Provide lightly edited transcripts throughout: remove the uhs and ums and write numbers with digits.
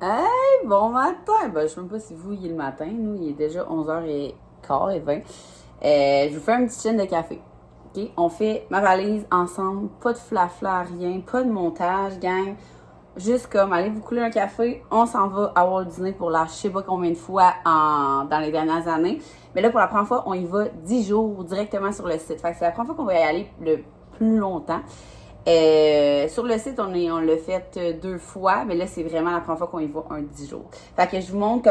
Hey, bon matin! Ben, je sais même pas si vous, il est le matin. Nous, il est déjà 11h15 et 20. Je vous fais un petit chaîne de café. OK? On fait ma valise ensemble. Pas de flafla, rien. Pas de montage, gang. Juste comme, allez vous couler un café. On s'en va à Walt Disney pour la je sais pas combien de fois dans les dernières années. Mais là, pour la première fois, on y va 10 jours directement sur le site. Fait que c'est la première fois qu'on va y aller le plus longtemps. Sur le site, on l'a fait 2 fois, mais là, c'est vraiment la première fois qu'on y va un 10 jours. Fait que je vous montre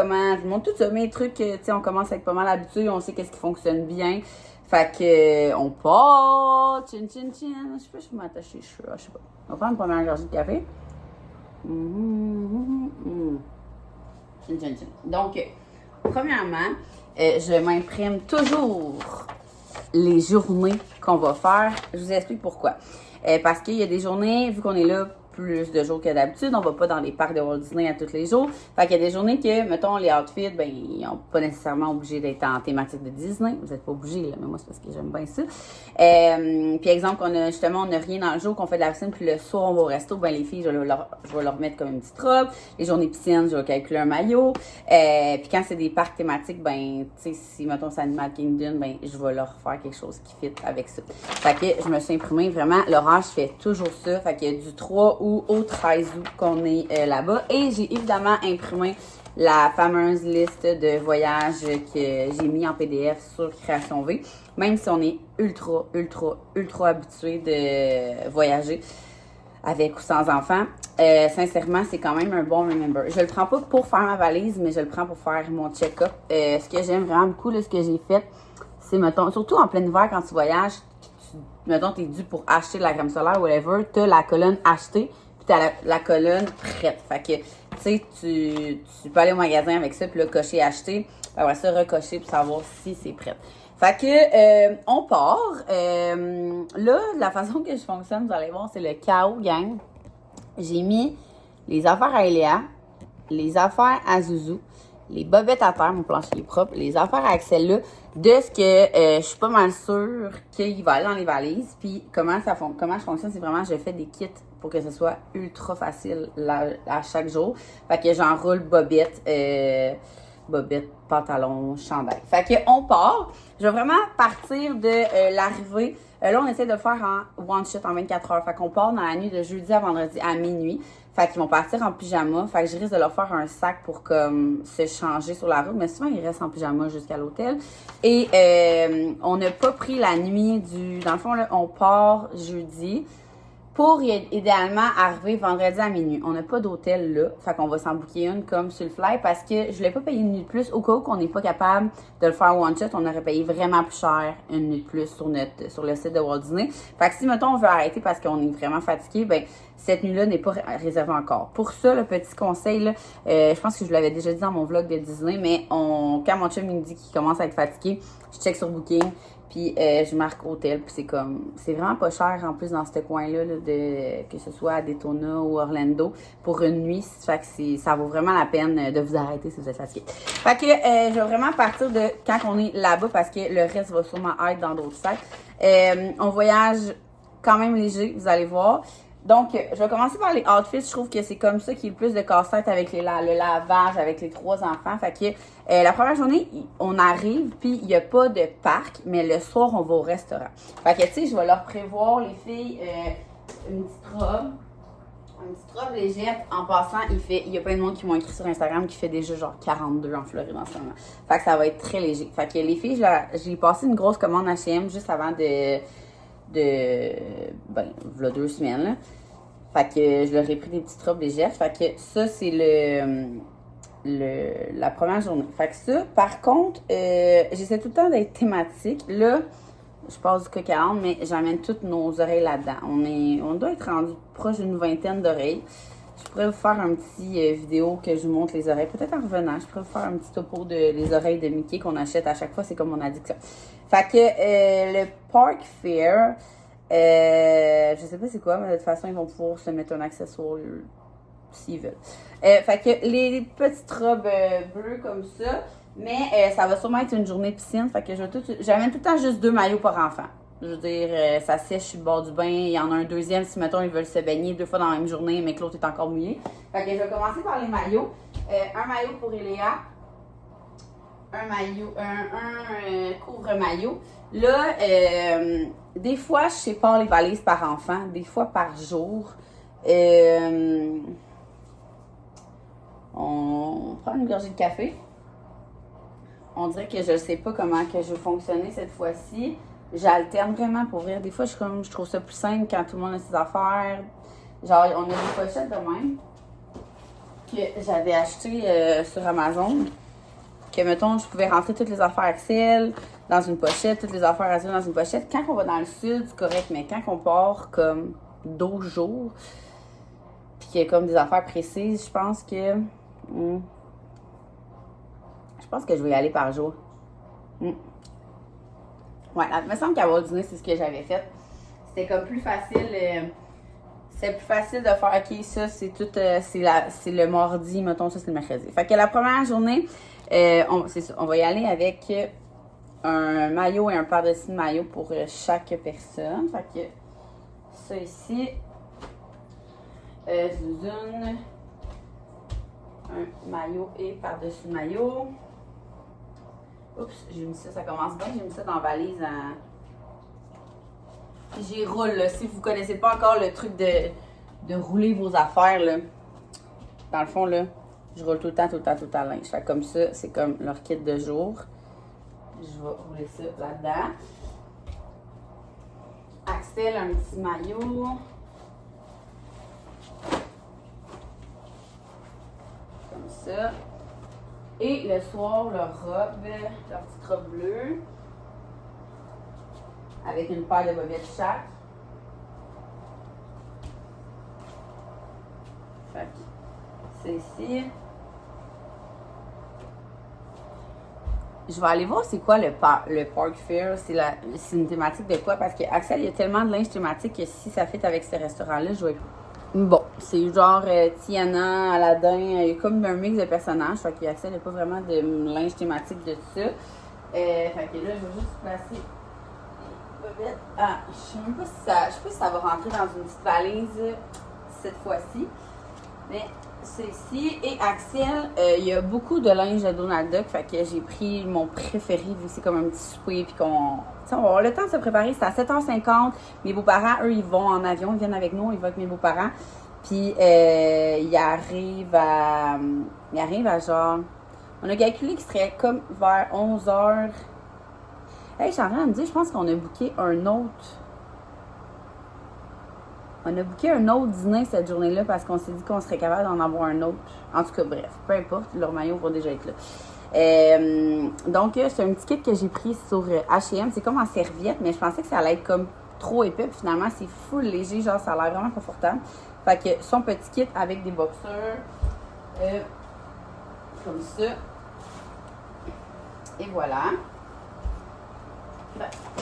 tout ça, mes trucs, tu sais, on commence avec pas mal habitué, on sait qu'est-ce qui fonctionne bien. Fait que, on part, chin, chin, chin, je sais pas si je vais m'attacher les cheveux, je sais pas. On va prendre une première gorgée de café. Chin, chin, chin. Donc, premièrement, je m'imprime toujours les journées qu'on va faire. Je vous explique pourquoi. Parce qu'il y a des journées, vu qu'on est là plus de jours que d'habitude, on va pas dans les parcs de Walt Disney à tous les jours. Fait qu'il y a des journées que, mettons, les outfits, ben, ils sont pas nécessairement obligés d'être en thématique de Disney. Vous êtes pas obligés, là, mais moi, c'est parce que j'aime bien ça. Puis, exemple, on n'a rien dans le jour, qu'on fait de la piscine, puis le soir, on va au resto, ben, les filles, je vais leur mettre comme une petite robe. Les journées piscine, je vais calculer un maillot. Puis, quand c'est des parcs thématiques, ben, tu sais, si, mettons, c'est Animal Kingdom, ben, je vais leur faire quelque chose qui fit avec ça. Fait que je me suis imprimé vraiment, l'horaire, je fais toujours ça. Fait qu'il y a du 3 août au 13 août qu'on est là-bas. Et j'ai évidemment imprimé la fameuse liste de voyages que j'ai mis en PDF sur Création V. Même si on est ultra, ultra, ultra habitué de voyager avec ou sans enfants, sincèrement, c'est quand même un bon remember. Je le prends pas pour faire ma valise, mais je le prends pour faire mon check-up. Ce que j'aime vraiment beaucoup, là, ce que j'ai fait, c'est, mettons, surtout en plein hiver, quand tu voyages, mettons, t'es dû pour acheter de la crème solaire, whatever, t'as la colonne achetée, puis t'as la colonne prête. Fait que, tu sais, tu peux aller au magasin avec ça, puis là, cocher acheter, puis après ça, recocher pour savoir si c'est prêt. Fait que, on part. Là, la façon que je fonctionne, vous allez voir, c'est le chaos, gang. J'ai mis les affaires à Eléa, les affaires à Zouzou, les bobettes à terre, mon plancher est propre, les affaires à Axel là, de ce que je suis pas mal sûre qu'il va aller dans les valises. Puis comment je fonctionne, c'est vraiment je fais des kits pour que ce soit ultra facile à chaque jour. Fait que j'enroule bobette, pantalon, chandail. Fait que on part. Je vais vraiment partir de l'arrivée. Là, on essaie de le faire en one shot en 24 heures. Fait qu'on part dans la nuit de jeudi à vendredi à minuit. Fait qu'ils vont partir en pyjama. Fait que je risque de leur faire un sac pour comme se changer sur la route. Mais souvent, ils restent en pyjama jusqu'à l'hôtel. Et on n'a pas pris la nuit Dans le fond, là, on part jeudi pour idéalement arriver vendredi à minuit. On n'a pas d'hôtel là, fait qu'on va s'en booker une comme sur le fly parce que je voulais pas payer une nuit de plus au cas où qu'on n'est pas capable de le faire one shot, on aurait payé vraiment plus cher une nuit de plus sur le site de Walt Disney. Fait que si mettons on veut arrêter parce qu'on est vraiment fatigué, ben cette nuit-là n'est pas réservée encore. Pour ça, le petit conseil là, je pense que je vous l'avais déjà dit dans mon vlog de Disney, mais quand mon chum me dit qu'il commence à être fatigué, je check sur Booking. Puis je marque hôtel, puis c'est vraiment pas cher en plus dans ce coin-là, là, que ce soit à Daytona ou Orlando, pour une nuit. Fait que ça vaut vraiment la peine de vous arrêter si vous êtes fatigué. Fait que je vais vraiment partir de quand on est là-bas, parce que le reste va sûrement être dans d'autres sacs. On voyage quand même léger, vous allez voir. Donc, je vais commencer par les outfits. Je trouve que c'est comme ça qu'il y a le plus de casse-tête avec le lavage, avec les 3 enfants. Fait que la première journée, on arrive, puis il n'y a pas de parc, mais le soir, on va au restaurant. Fait que, tu sais, je vais leur prévoir, les filles, une petite robe. Une petite robe légère. En passant, il y a plein de monde qui m'ont écrit sur Instagram qui fait déjà genre 42 en Floride en ce moment. Fait que ça va être très léger. Fait que les filles, j'ai passé une grosse commande H&M juste avant voilà 2 semaines, là. Fait que je leur ai pris des petites robes légères. Fait que ça, c'est la première journée. Fait que ça, par contre, j'essaie tout le temps d'être thématique. Là, je passe du coq à l'âne, mais j'amène toutes nos oreilles là-dedans. On doit être rendu proche d'une 20aine d'oreilles. Je pourrais vous faire un petit vidéo que je vous montre les oreilles. Peut-être en revenant, je pourrais vous faire un petit topo des oreilles de Mickey qu'on achète à chaque fois. C'est comme on a dit que ça. Fait que le Park Fair, je sais pas c'est quoi, mais de toute façon, ils vont pouvoir se mettre un accessoire s'ils veulent. Fait que les petites robes bleues comme ça, mais ça va sûrement être une journée de piscine. Fait que j'amène tout le temps juste 2 maillots par enfant. Je veux dire, ça sèche sur le bord du bain. Il y en a un deuxième si, mettons, ils veulent se baigner 2 fois dans la même journée, mais que l'autre est encore mouillé. Fait que je vais commencer par les maillots. Un maillot pour Eléa. Un maillot, un couvre-maillot. Là, des fois, je sépare les valises par enfant, des fois par jour. On prend une gorgée de café. On dirait que je ne sais pas comment que je vais fonctionner cette fois-ci. J'alterne vraiment pour ouvrir. Des fois, je trouve ça plus simple quand tout le monde a ses affaires. Genre, on a des pochettes de même que j'avais achetées sur Amazon. Que, mettons, je pouvais rentrer toutes les affaires Axel dans une pochette, toutes les affaires Axel dans une pochette. Quand on va dans le sud, c'est correct, mais quand on part comme 12 jours, puis qu'il y a comme des affaires précises, je pense que je vais y aller par jour. Ouais, il me semble qu'à Walt Disney, c'est ce que j'avais fait. C'était comme plus facile. C'est plus facile de faire, ok, ça, c'est tout, c'est le mardi, mettons, ça, c'est le mercredi. Fait que la première journée, on va y aller avec un maillot et un par-dessus de maillot pour chaque personne. Fait que ça ici, Zuzune, un maillot et par-dessus maillot. Oups, j'ai mis ça, ça commence bien, j'ai mis ça dans la valise en... J'y roule, là. Si vous connaissez pas encore le truc de rouler vos affaires, là, dans le fond, là, je roule tout le temps le linge. Fait comme ça, c'est comme leur kit de jour. Je vais rouler ça là-dedans. Axel, un petit maillot. Comme ça. Et le soir, leur petite robe bleue. Avec une paire de bobettes chaque. Fait que c'est ici. Je vais aller voir c'est quoi le Park Fair. C'est une thématique de quoi? Parce qu'Axel, il y a tellement de linge thématique que si ça fit avec ce restaurant-là, je vais... Bon, c'est genre Tiana, Aladdin, il y a comme un mix de personnages. Fait qu'Axel n'a pas vraiment de linge thématique de ça. Fait que là, je vais juste placer... Ah, je sais même pas si ça va rentrer dans une petite valise cette fois-ci. Mais c'est ici. Et Axel, il y a beaucoup de linge de Donald Duck. Fait que j'ai pris mon préféré vu que c'est comme un petit souper. Puis on va avoir le temps de se préparer. C'est à 7h50. Mes beaux-parents, eux, ils vont en avion. Ils viennent avec nous. Ils vont avec mes beaux-parents. Puis ils arrivent à genre... On a calculé qu'il serait comme vers 11h. Hey, je suis en train de me dire, je pense qu'on a booké un autre. On a booké un autre dîner cette journée-là parce qu'on s'est dit qu'on serait capable d'en avoir un autre. En tout cas, bref, peu importe, leurs maillots vont déjà être là. Donc, c'est un petit kit que j'ai pris sur H&M. C'est comme en serviette, mais je pensais que ça allait être comme trop épais. Puis finalement, c'est full léger, genre ça a l'air vraiment confortable. Fait que son petit kit avec des boxeurs. Comme ça. Et voilà.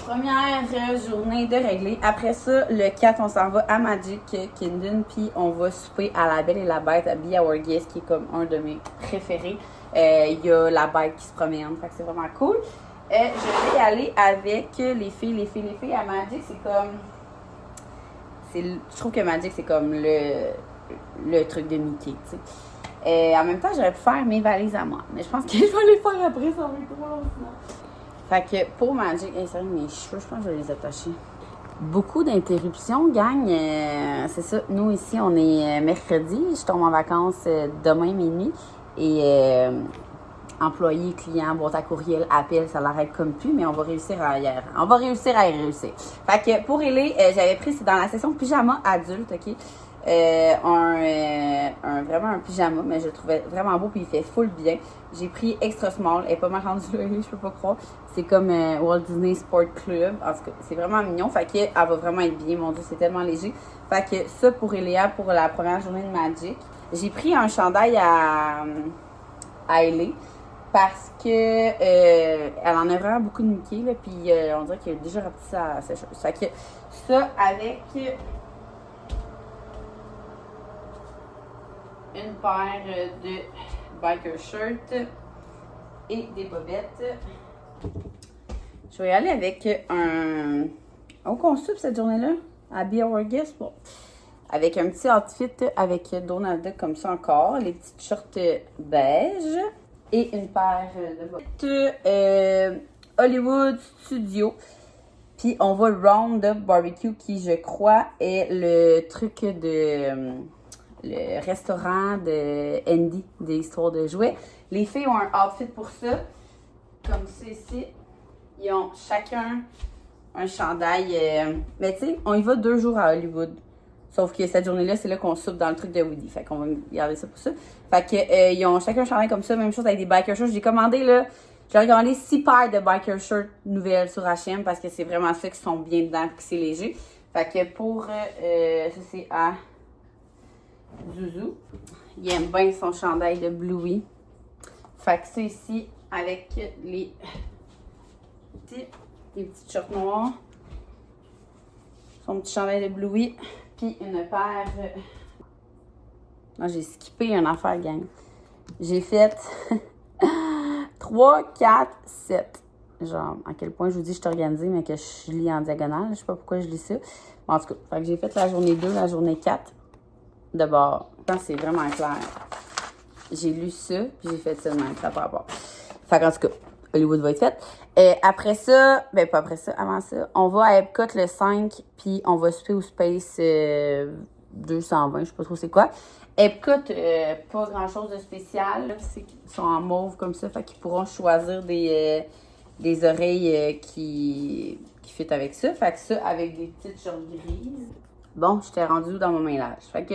Première journée de réglé. Après ça, le 4, on s'en va à Magic Kingdom, puis on va souper à La Belle et la Bête à Be Our Guest, qui est comme un de mes préférés. Il y a la bête qui se promène, fait que c'est vraiment cool. Je vais y aller avec les filles. À Magic, c'est comme... je trouve que Magic, c'est comme le truc de Mickey, tu sais. En même temps, j'aurais pu faire mes valises à moi, mais je pense que je vais les faire après, ça va être trop long sinon. Fait que pour Magic, sérieux, mes cheveux, je pense que je vais les attacher. Beaucoup d'interruptions, gang. C'est ça, nous ici, on est mercredi. Je tombe en vacances demain minuit. Et employés, clients, boîte à courriel, appel, ça l'arrête comme plus, mais on va réussir à y réussir. Fait que pour Ellie, j'avais pris, c'est dans la section pyjama adulte, OK? Vraiment un pyjama, mais je le trouvais vraiment beau, puis il fait full bien. J'ai pris extra small, elle est pas mal rendue là, je peux pas croire. C'est comme Walt Disney Sport Club, en tout cas, c'est vraiment mignon, fait qu'elle va vraiment être bien, mon Dieu, c'est tellement léger. Fait que ça pour Eléa, pour la première journée de Magic. J'ai pris un chandail à Ellie, parce que elle en a vraiment beaucoup de Mickey, là, puis on dirait qu'elle a déjà rapetissé sa sécheuse. Fait que ça avec... une paire de biker shirts et des bobettes. Je vais y aller avec qu'on soupe cette journée-là, à Be Our Guest, bon. Avec un petit outfit avec Donald Duck comme ça encore, les petites shorts beige et une paire de bottes. Hollywood Studio. Puis on va Round Up Barbecue qui, je crois, est le truc de... le restaurant de Andy, des histoires de jouets. Les filles ont un outfit pour ça, comme ça ici. Ils ont chacun un chandail. Mais tu sais, on y va 2 jours à Hollywood. Sauf que cette journée-là, c'est là qu'on soupe dans le truc de Woody. Fait qu'on va garder ça pour ça. Fait que ils ont chacun un chandail comme ça, même chose avec des biker shirts. J'ai commandé là, j'ai commandé 6 paires de biker shirts nouvelles sur H&M parce que c'est vraiment ça qui sont bien dedans et que c'est léger. Fait que pour ça c'est à Zouzou. Il aime bien son chandail de Bluey. Fait que c'est ici avec les petites shorts noires. Son petit chandail de Bluey. Puis une paire. Non, j'ai skippé une affaire, gang. J'ai fait 3, 4, 7. Genre, à quel point je vous dis que je suis organisée, mais que je lis en diagonale. Je sais pas pourquoi je lis ça. En tout cas, fait que j'ai fait la journée 2, la journée 4. D'abord, quand c'est vraiment clair. J'ai lu ça, puis j'ai fait ça de même, ça par rapport. Fait qu'en tout cas, Hollywood va être fait. Après ça, ben pas après ça, avant ça, on va à Epcot le 5, puis on va souper au Space 220, je sais pas trop c'est quoi. Epcot, pas grand-chose de spécial. Ils sont en mauve comme ça, fait qu'ils pourront choisir des oreilles qui fit avec ça. Fait que ça, avec des petites shorts grises. Bon, j'étais rendue dans mon ménage. Fait que...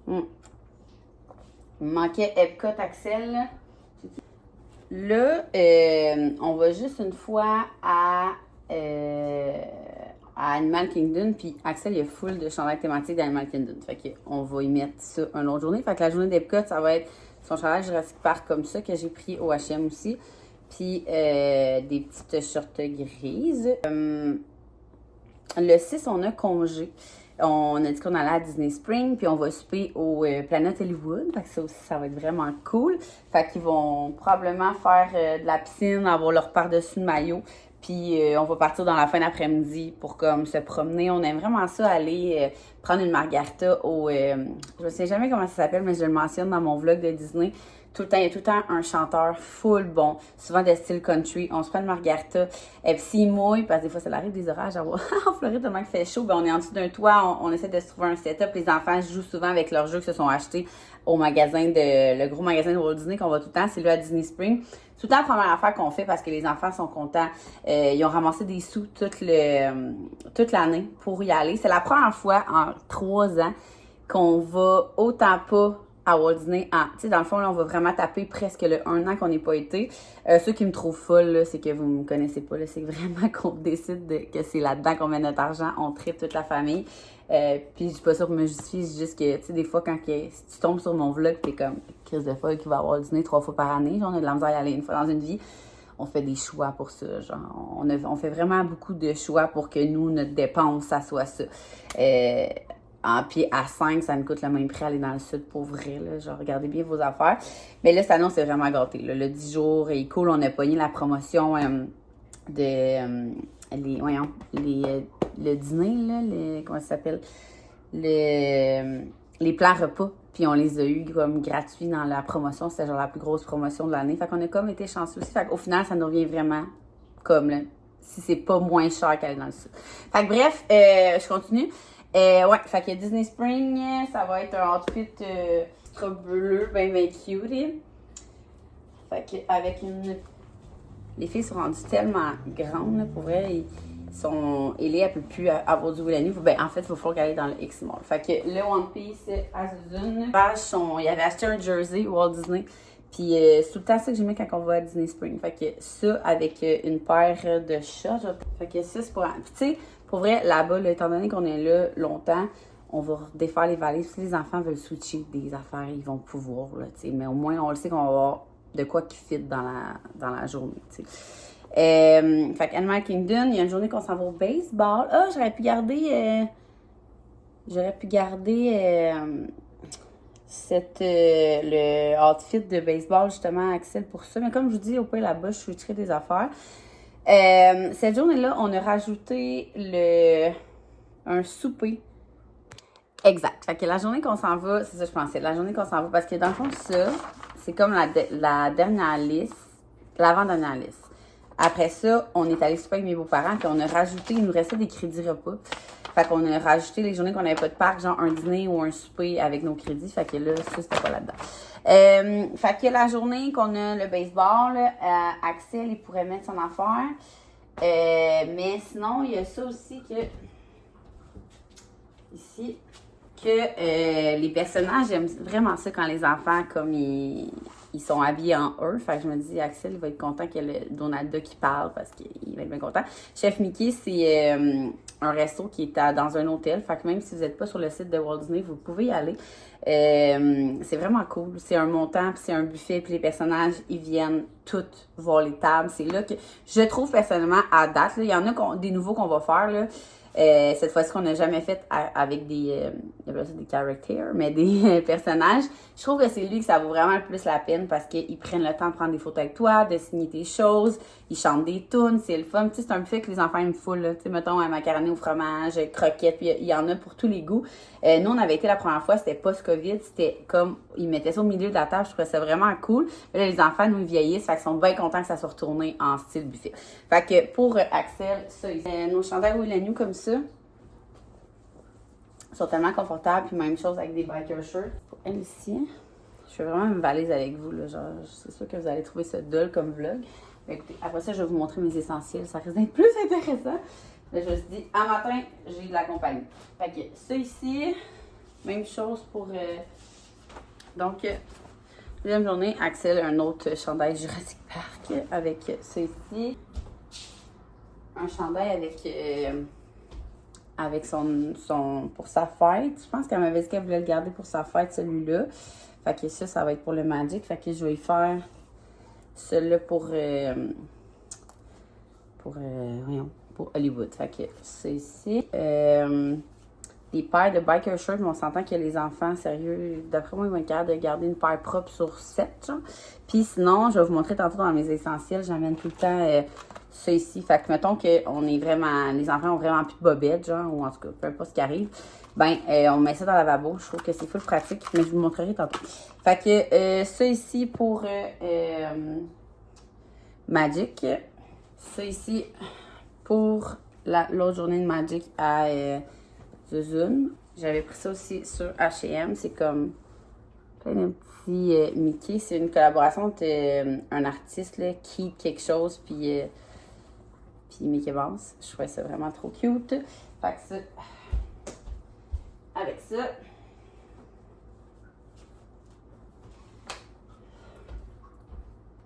il me manquait Epcot Axel. Là, on va juste une fois à Animal Kingdom, puis Axel, il y a full de chandails thématiques d'Animal Kingdom. Fait qu'on va y mettre ça une autre journée. Fait que la journée d'Epcot, ça va être son chandail Jurassic Park comme ça, que j'ai pris au H&M aussi. Puis des petites shorts grises. Le 6, on a congé. On a dit qu'on allait à Disney Springs, puis on va souper au Planet Hollywood. Fait que ça aussi, ça va être vraiment cool. Fait qu'ils vont probablement faire de la piscine, avoir leur par-dessus de maillot. Puis on va partir dans la fin d'après-midi pour comme se promener. On aime vraiment ça, aller prendre une margarita au... je ne sais jamais comment ça s'appelle, mais je le mentionne dans mon vlog de Disney. Tout le temps, il y a tout le temps un chanteur full bon, souvent de style country. On se prend une margarita. Et puis s'il mouille, parce que des fois, ça arrive des orages en Floride, tellement qu'il fait chaud, ben on est en dessous d'un toit, on essaie de se trouver un setup. Les enfants jouent souvent avec leurs jeux qui se sont achetés au magasin le gros magasin de Walt Disney qu'on va tout le temps, c'est là à Disney Springs. Tout le temps, la première affaire qu'on fait parce que les enfants sont contents. Ils ont ramassé des sous toute l'année pour y aller. C'est la première fois en 3 ans qu'on va autant pas à Walt Disney. Tu sais, dans le fond, là, on va vraiment taper presque le 1 an qu'on n'est pas été. Ceux qui me trouvent folle, là, c'est que vous me connaissez pas. Là, c'est vraiment qu'on décide que c'est là-dedans qu'on met notre argent. On tripe toute la famille. Puis je dis pas ça pour me justifier, c'est juste que, tu sais, des fois, si tu tombes sur mon vlog, t'es comme crise de folle qui va à Walt Disney 3 fois par année. Genre, on a de la misère à y aller une fois dans une vie. On fait des choix pour ça. Genre, on fait vraiment beaucoup de choix pour que nous, notre dépense, ça soit ça. Puis à 5, ça nous coûte le même prix aller dans le sud pour vrai. Là. Genre, regardez bien vos affaires. Mais là, cette année, on s'est vraiment gâté. Là. Le 10 jours est cool. On a pogné la promotion le dîner, là, comment ça s'appelle? Les plans repas. Puis on les a eu comme gratuits dans la promotion. C'était genre la plus grosse promotion de l'année. Fait qu'on a comme été chanceux aussi. Fait qu'au final, ça nous revient vraiment comme là, si c'est pas moins cher qu'aller dans le sud. Fait que bref, je continue. Ouais, fait que Disney Spring, ça va être un outfit extra bleu, ben cute. Fait que avec les filles sont rendues tellement grandes, là, pour vrai. Ellie, elle peut plus avoir du Willani. Ben, en fait, il va falloir qu'elle aille dans le X-Mall. Fait que le One Piece à Zuzune. Il avait acheté un jersey Walt Disney. Puis c'est tout le temps ça que j'aimais quand on va à Disney Spring. Fait que ça, avec une paire de chats. Fait que ça, c'est pour... Puis tu sais, pour vrai, là-bas, là, étant donné qu'on est là longtemps, on va défaire les valises. Si les enfants veulent switcher des affaires, ils vont pouvoir, là, tu sais. Mais au moins, on le sait qu'on va avoir de quoi qui fit dans la journée, tu sais. Fait qu'Animal Kingdom, il y a une journée qu'on s'en va au baseball. Ah, j'aurais pu garder le outfit de baseball, justement, Axel, pour ça. Mais comme je vous dis, au point là-bas, je switcherai des affaires. Cette journée-là, on a rajouté un souper. Exact. Fait que la journée qu'on s'en va, c'est ça je pensais, la journée qu'on s'en va, parce que dans le fond, ça, c'est comme la dernière liste, l'avant-dernière liste. Après ça, on est allé souper avec mes beaux-parents, puis on a rajouté, il nous restait des crédits repas. Fait qu'on a rajouté les journées qu'on n'avait pas de parc, genre un dîner ou un souper avec nos crédits. Fait que là, ça, c'était pas là-dedans. Fait que la journée qu'on a le baseball, Axel, il pourrait mettre son affaire. Mais sinon, il y a ça aussi que... Ici, que les personnages, j'aime vraiment ça quand les enfants, comme ils sont habillés en eux. Fait que je me dis, Axel, il va être content qu'il y ait le Donalda qui parle parce qu'il va être bien content. Chef Mickey, c'est un resto qui est dans un hôtel. Fait que même si vous n'êtes pas sur le site de Walt Disney, vous pouvez y aller. C'est vraiment cool. C'est un montant, puis c'est un buffet, puis les personnages, ils viennent tous voir les tables. C'est là que je trouve personnellement à date, là, il y en a des nouveaux qu'on va faire, là. Cette fois-ci qu'on n'a jamais fait avec des characters, mais des personnages. Je trouve que c'est lui que ça vaut vraiment le plus la peine parce qu'ils prennent le temps de prendre des photos avec toi, de signer tes choses, ils chantent des tunes, c'est le fun. Tu sais, c'est un buffet que les enfants aiment full, là. Tu sais, mettons, macaroni au fromage, croquettes, puis il y en a pour tous les goûts. Nous, on avait été la première fois, c'était post-Covid, c'était comme, ils mettaient ça au milieu de la table, je trouvais ça vraiment cool. Mais là, les enfants, nous, ils vieillissent, fait qu'ils sont bien contents que ça soit retourné en style buffet. Fait que pour Axel, ça, nos chandails Willennieu comme ça, sont tellement confortables, puis même chose avec des biker shirts. Pour elle ici, je fais vraiment une valise avec vous, là, genre, c'est sûr que vous allez trouver ça dull comme vlog. Mais écoutez, après ça, je vais vous montrer mes essentiels, ça risque d'être plus intéressant. Là, je me suis dit, un matin, j'ai de la compagnie. Fait que ça ici, même chose pour... Donc, deuxième journée, Axel, un autre chandail Jurassic Park avec ça ici. Un chandail avec son pour sa fête. Je pense qu'elle m'avait dit qu'elle voulait le garder pour sa fête, celui-là. Fait que ça va être pour le Magic. Fait que je vais y faire celui-là pour Hollywood. Fait que c'est ici. Des paires de biker shirts, mais on s'entend que les enfants, sérieux, d'après moi, ils vont être capables de garder une paire propre sur 7, genre. Puis sinon, je vais vous montrer tantôt dans mes essentiels, j'amène tout le temps ça ici. Fait que mettons qu'on est vraiment, les enfants ont vraiment plus de bobettes, genre, ou en tout cas, peu importe ce qui arrive. Ben, on met ça dans le lavabo. Je trouve que c'est full pratique, mais je vous montrerai tantôt. Fait que ça ici pour Magic. Ça ici pour l'autre journée de Magic à Zuzune. J'avais pris ça aussi sur H&M. C'est comme plein de petits Mickey. C'est une collaboration entre un artiste, là, Keith quelque chose, puis Mickey Mouse. Je trouvais ça vraiment trop cute. Fait que ça, avec ça.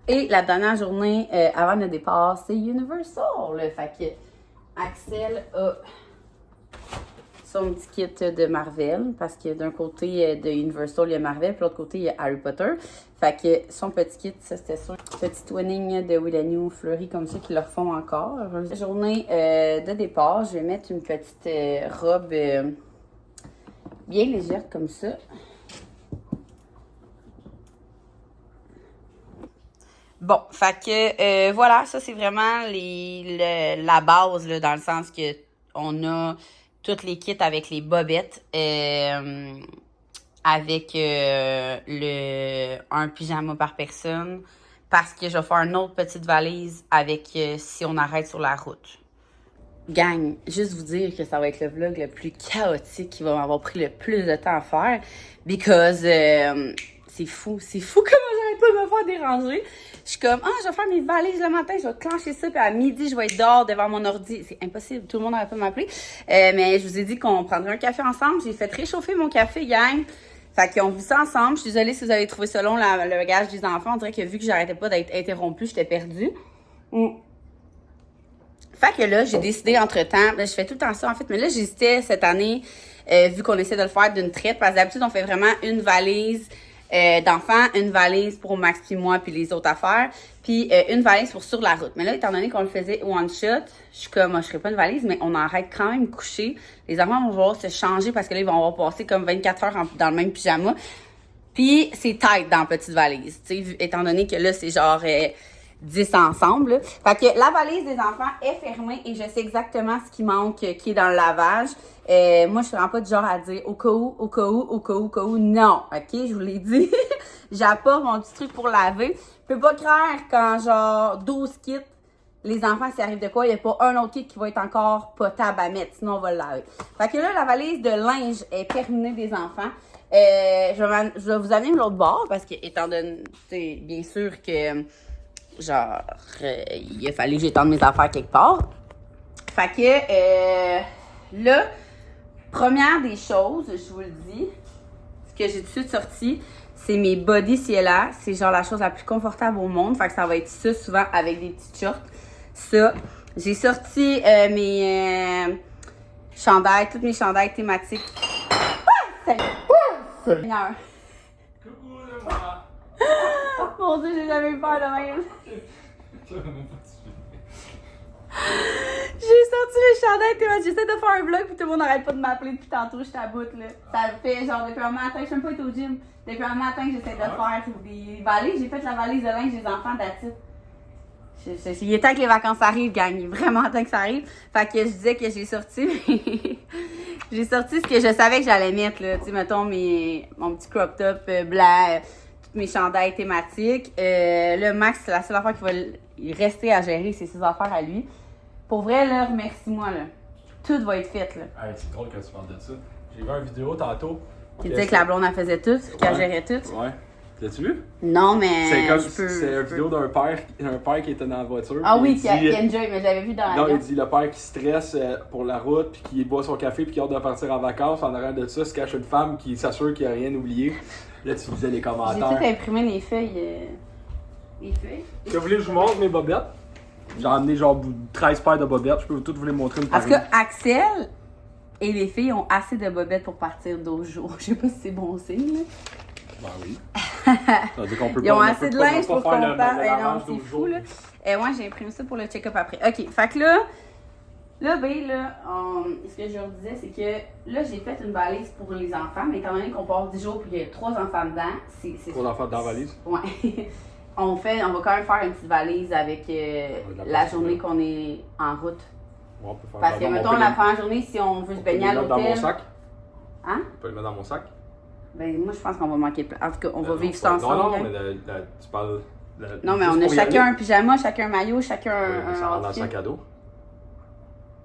Et la dernière journée avant le départ, c'est Universal. Là. Fait que Axel a son petit kit de Marvel, parce que d'un côté de Universal, il y a Marvel, puis de l'autre côté, il y a Harry Potter. Fait que son petit kit, ça c'était ça. Petit twinning de Willennieu fleuri comme ça, qu'ils leur font encore. Journée de départ, je vais mettre une petite robe bien légère comme ça. Bon, fait que voilà, ça c'est vraiment la base, là, dans le sens que on a toutes les kits avec les bobettes, avec un pyjama par personne, parce que je vais faire une autre petite valise avec si on arrête sur la route. Gang, juste vous dire que ça va être le vlog le plus chaotique qui va m'avoir pris le plus de temps à faire, because c'est fou comment j'arrête pas de me faire déranger. Je suis comme, je vais faire mes valises le matin, je vais clencher ça, puis à midi, je vais être dehors devant mon ordi. C'est impossible, tout le monde n'aurait pas m'appeler. Mais je vous ai dit qu'on prendrait un café ensemble. J'ai fait réchauffer mon café, gang. Fait qu'on vit ça ensemble. Je suis désolée si vous avez trouvé ça long, le bagage des enfants. On dirait que vu que j'arrêtais pas d'être interrompue, j'étais perdue. Fait que là, j'ai décidé entre-temps, là, je fais tout le temps ça en fait, mais là, j'hésitais cette année, vu qu'on essaie de le faire d'une traite, parce que d'habitude, on fait vraiment une valise d'enfants, une valise pour Max puis moi puis les autres affaires, puis une valise pour sur la route. Mais là, étant donné qu'on le faisait one shot, je suis comme, je ferais pas une valise, mais on arrête quand même coucher. Les enfants vont voir se changer parce que là, ils vont avoir passé comme 24 heures dans le même pyjama. Puis c'est tight dans la petite valise, tu sais, étant donné que là, c'est genre 10 ensemble. Là. Fait que la valise des enfants est fermée et je sais exactement ce qui manque, qui est dans le lavage. Moi, je suis vraiment pas du genre à dire au cas où, au cas où, au cas où, au cas où. Non, OK? Je vous l'ai dit. J'apporte mon petit truc pour laver. Je peux pas croire quand, genre, 12 kits, les enfants, s'il arrive de quoi, il n'y a pas un autre kit qui va être encore potable à mettre. Sinon, on va le laver. Fait que là, la valise de linge est terminée des enfants. Je vais vous amener de l'autre bord parce que, étant donné, bien sûr que, genre, il a fallu que j'étende mes affaires quelque part. Fait que, là, première des choses, je vous le dis, ce que j'ai tout de suite sorti, c'est mes body Ciela. C'est genre la chose la plus confortable au monde. Fait que ça va être ça, souvent, avec des petites shorts. Ça. J'ai sorti mes chandails, toutes mes chandails thématiques. Seigneur. Coucou, c'est moi. Mon Dieu, j'ai jamais eu peur de même. J'ai sorti les chandails thématiques. J'essaie de faire un vlog puis tout le monde n'arrête pas de m'appeler depuis tantôt. Je t'aboute là. Ça fait genre depuis un matin, je suis même pas été au gym. Depuis un matin que j'essaie de faire des valises. J'ai fait la valise de linge des enfants d'attitude. Il est temps que les vacances arrivent, gang. Il est vraiment temps que ça arrive. Fait que je disais que j'ai sorti. J'ai sorti ce que je savais que j'allais mettre, là. Tu sais, mettons, mon petit crop top blanc, toutes mes chandails thématiques. Le Max, c'est la seule affaire qui va rester à gérer, c'est ses affaires à lui. Pour vrai, là, remercie-moi, là. Tout va être fait, là. Hey, c'est drôle que tu parles de ça. J'ai vu une vidéo tantôt. Qui disait que la blonde, elle faisait tout, qu'elle gérait tout. Ouais. L'as-tu vu? Non, mais. C'est une vidéo d'un père qui était dans la voiture. Ah oui, qui enjoy, mais j'avais vu dans la. Non, il dit le père qui stresse pour la route, puis qui boit son café, puis qui a hâte de partir en vacances. En arrière de ça, se cache une femme qui s'assure qu'il n'y a rien oublié. Là, tu disais les commentaires. J'ai tout imprimé les feuilles. Les feuilles. Si vous voulez que je vous montre mes bobettes? J'ai emmené genre 13 paires de bobettes. Je peux toutes vous les montrer une par une. Parce que Axel et les filles ont assez de bobettes pour partir 12 jours. Je sais pas si c'est bon signe, là. Ben oui. Ça veut dire qu'on peut Ils ont assez de linge pour qu'on parte. Non, c'est fou, là. Moi, j'ai imprimé ça pour le check-up après. OK, fait que là, ce que je leur disais, c'est que là, j'ai fait une valise pour les enfants, mais étant donné qu'on part 10 jours et qu'il y a 3 enfants dedans, c'est 3 enfants dans la valise? Ouais. on va quand même faire une petite valise avec la journée qu'on est en route. Ouais, on peut faire parce que, mettons, la première journée, si on veut se baigner à l'hôtel. Dans mon sac? Hein? On peut le mettre dans mon sac? Ben, moi, je pense qu'on va manquer de place. En tout cas, on va vivre ça ensemble. Non, mais tu parles. Non, mais on a chacun un pyjama, chacun un maillot, chacun un ça rentre dans le sac à dos.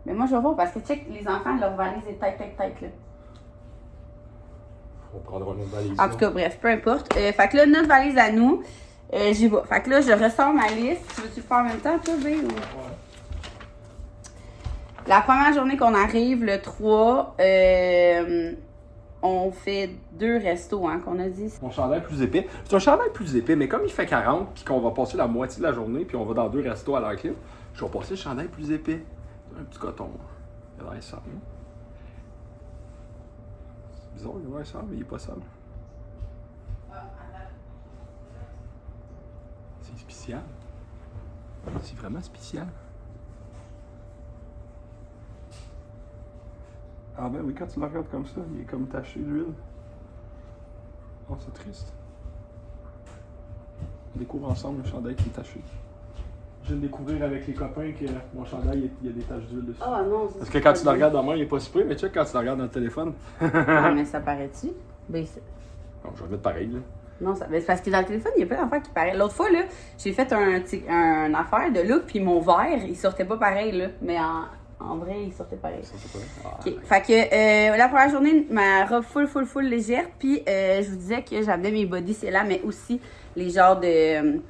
Mais moi, je vais voir parce que, check, les enfants, leur valise est tête, là. On prendra notre valise. En tout cas, bref, peu importe. Fait que là, notre valise à nous, j'y vais. Fait que là, je ressors ma liste. Tu veux-tu le faire en même temps, toi, B? Ou... Ouais. La première journée qu'on arrive, le 3, on fait 2 restos, hein, qu'on a dit. Mon chandail plus épais. C'est un chandail plus épais, mais comme il fait 40, puis qu'on va passer la moitié de la journée, puis on va dans 2 restos à la clé, je vais passer le chandail plus épais. Un petit coton. Il a l'air sale. C'est bizarre, il a l'air sale, mais il est pas sale. C'est spécial. C'est vraiment spécial. Ah ben oui, quand tu le regardes comme ça, il est comme taché d'huile. Oh, c'est triste. On découvre ensemble le chandail qui est taché. Je viens de découvrir avec les copains que mon chandail, il y a des taches d'huile dessus. Ah non, parce que quand tu le regardes dans la main, il est pas super, mais check quand tu le regardes dans le téléphone. Ah, mais ça paraît-tu? Ben, bon, je vais mettre pareil, là. Non, c'est parce que dans le téléphone, il y a plein d'affaires qui paraissent. L'autre fois, là, j'ai fait un affaire de look, puis mon verre, il sortait pas pareil, là. Mais en vrai, il sortait pareil. OK. Fait que la première journée, ma robe full légère. Puis je vous disais que j'avais mes body, c'est là, mais aussi les genres de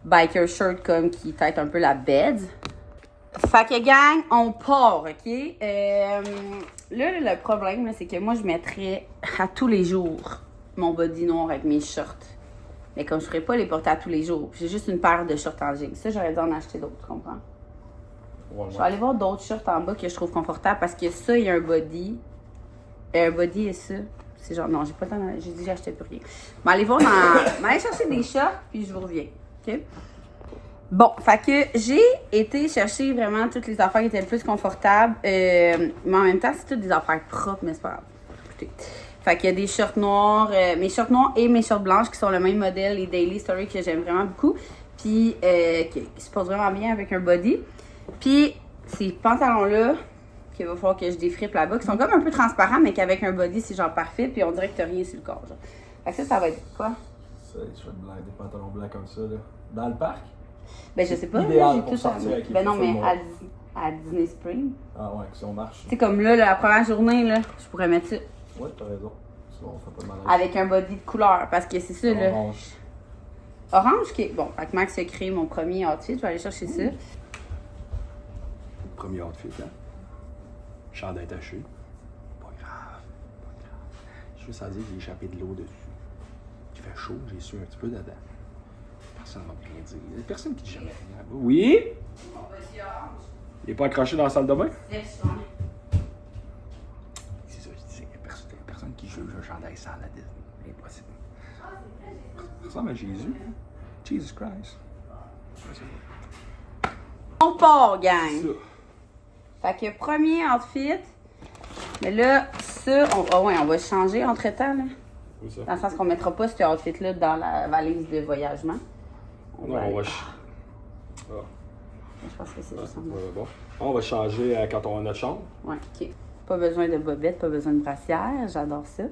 biker shirt comme qui têtent un peu la bed. Fait que gang, on part, OK? Là, le problème, là, c'est que moi, je mettrais à tous les jours mon body noir avec mes shorts. Mais comme je ne ferais pas les porter à tous les jours, j'ai juste une paire de shorts en jeans. Ça, j'aurais dû en acheter d'autres, tu comprends? Ouais. Je vais aller voir d'autres shorts en bas que je trouve confortables parce que ça, il y a un body. Un body et ça. C'est genre, non, j'ai pas le temps. J'ai dit, j'achetais plus rien. Je vais aller voir dans. Aller chercher des shorts, puis je vous reviens. OK? Bon, fait que j'ai été chercher vraiment toutes les affaires qui étaient le plus confortables. Mais en même temps, c'est toutes des affaires propres, mais c'est pas grave. Écoutez. Fait qu'il y a des shorts noirs, mes shorts noirs et mes shorts blanches qui sont le même modèle, les Daily Story que j'aime vraiment beaucoup. Puis, qui se porte vraiment bien avec un body. Puis, ces pantalons-là, qu'il va falloir que je défrippe là-bas, qui sont comme un peu transparents, mais qu'avec un body, c'est genre parfait. Puis, on dirait que t'as rien sur le corps. Genre. Fait que ça va être quoi? Ça, je fais des pantalons blancs comme ça, là. Dans le parc? Ben, je sais pas. Idéal J'ai pour tout sortir avec les Ben non, feux mais noirs. à Disney Spring. Ah ouais, que si on marche. Tu sais, comme là, la première journée, là, je pourrais mettre ça Ouais, t'as raison. Sinon, on fait pas de malaise. avec un body de couleur. Parce que c'est ça, là. Orange. Orange, qui est... Bon, fait que Max a créé mon premier outfit. Je vais aller chercher ça. Premier outfit, hein? Chandail taché. Pas grave. Pas grave. Juste à dire que j'ai échappé de l'eau dessus. Il fait chaud, j'ai su un petit peu dedans. Personne ne va rien dire. Il y a personne qui dit jamais rien. Oui? Il est pas accroché dans la salle de bain? C'est ça, je dis. Il y a personne qui juge un chandail sans la Disney. Impossible. Ça ressemble à Jésus. Jesus Christ. On part, gang! Ça. Fait que premier outfit. Mais là, ça, on va changer entre-temps, là. Où ça? Dans le sens qu'on mettra pas ce outfit-là dans la valise de voyagement. Non, on va... Je pense que c'est juste ça. Bon. On va changer quand on a notre chambre. Ouais, ok. Pas besoin de bobettes, pas besoin de brassière. J'adore ça.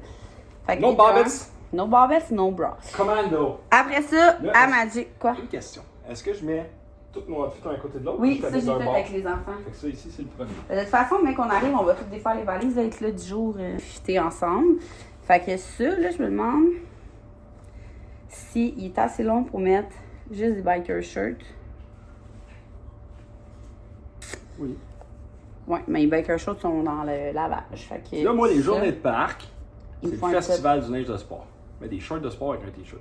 Fait que No bobettes. No bobettes, no bras. Commando. Après ça, Là, à Magic, quoi? Une question. Est-ce que je mets tous nos outfits un à côté de l'autre? Oui, ou je ça, fais j'ai d'un fait bord? avec les enfants. Fait que ça, ici, c'est le premier. De toute façon, mais qu'on arrive, on va tout défaire les valises, là, être là du jour, fitter ensemble. Fait que ça, là, je me demande s'il est assez long pour mettre juste des biker shirts. Oui. Ouais, mais les biker shorts sont dans le lavage. Fait que Là, moi, les ça, journées de parc, il c'est faut le un festival du neige de sport. Mais des shorts de sport avec un t-shirt.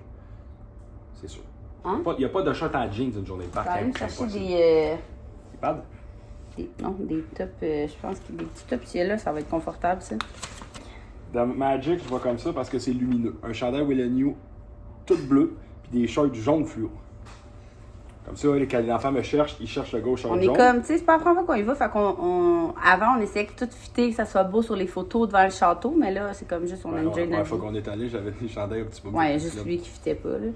C'est sûr. Hein? Il n'y a pas de short à jeans une journée de parc. Je vais aller me c'est chercher impossible. des pads? des tops, je pense que des petits tops là, ça va être confortable, ça. Dans Magic, je vois comme ça parce que c'est lumineux. Un chandail Will & New tout bleu, puis des shorts jaune fluo. Comme ça, quand les enfants me cherchent, ils cherchent le gauche short On jaune. est comme, tu sais, c'est pas la première fois qu'on y va, fait qu'on, avant, on essayait que tout fitter, que ça soit beau sur les photos devant le château, mais là, c'est comme juste, on Ouais, a la enjoy première notre fois vie. qu'on est allé, j'avais des chandails un petit peu Ouais, plus juste club. lui qui fitait pas, là.